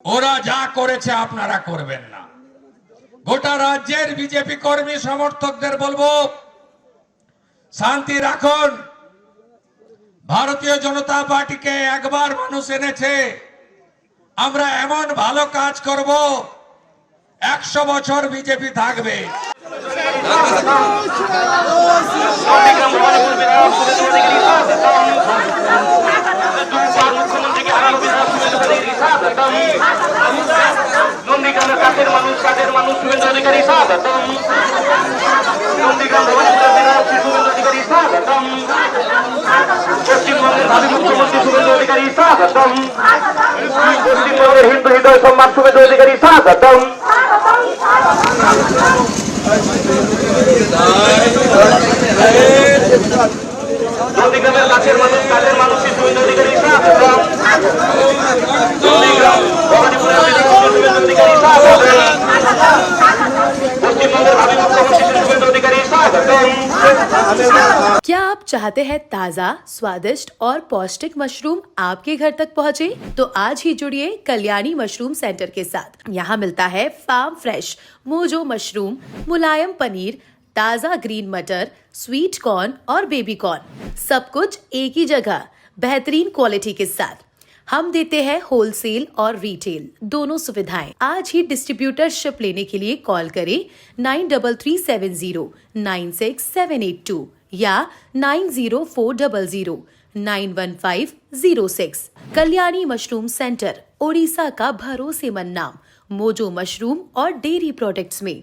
ওরা যা করেছে আপনারা করবেন না। গোটা রাজ্যের বিজেপি কর্মী সমর্থকদের বলবো, শান্তি রাখুন। ভারতীয় জনতা পার্টিকে একবার মানুষ এনেছে, আমরা এমন ভালো কাজ করব 100 বছর বিজেপি থাকবে। নন্দীগ্রামের কাছের মানুষ শুভেন্দু অধিকারী স্বাগতম। নন্দীগ্রাম শুভেন্দু অধিকারী স্বাগতম। পশ্চিমবঙ্গের ভাবি মুখ্যমন্ত্রী শুভেন্দু অধিকারী স্বাগতম। পশ্চিমবঙ্গের হিন্দু হৃদয় সম্মান শুভেন্দু অধিকারী স্বাগতম। নন্দীগ্রামের কাছের মানুষ শুভেন্দু অধিকারী স্বাগতম। নন্দীগ্রাম ভবানীপুরের শুভেন্দু অধিকারী স্বাগতম। পশ্চিমবঙ্গের ভাবি মুখ্যমন্ত্রী শুভেন্দু অধিকারী স্বাগতম। क्या आप चाहते हैं ताज़ा, स्वादिष्ट और पौष्टिक मशरूम आपके घर तक पहुंचे? तो आज ही जुड़िए कल्याणी मशरूम सेंटर के साथ। यहाँ मिलता है फार्म फ्रेश मोजो मशरूम, मुलायम पनीर, ताज़ा ग्रीन मटर, स्वीट कॉर्न और बेबी कॉर्न, सब कुछ एक ही जगह बेहतरीन क्वालिटी के साथ। हम देते हैं होलसेल और रिटेल दोनों सुविधाएं। आज ही डिस्ट्रीब्यूटरशिप लेने के लिए कॉल करें 9370967882 या 9040091506। कल्याणी मशरूम सेंटर, ओडिशा का भरोसेमंद नाम मोजो मशरूम और डेयरी प्रोडक्ट्स में।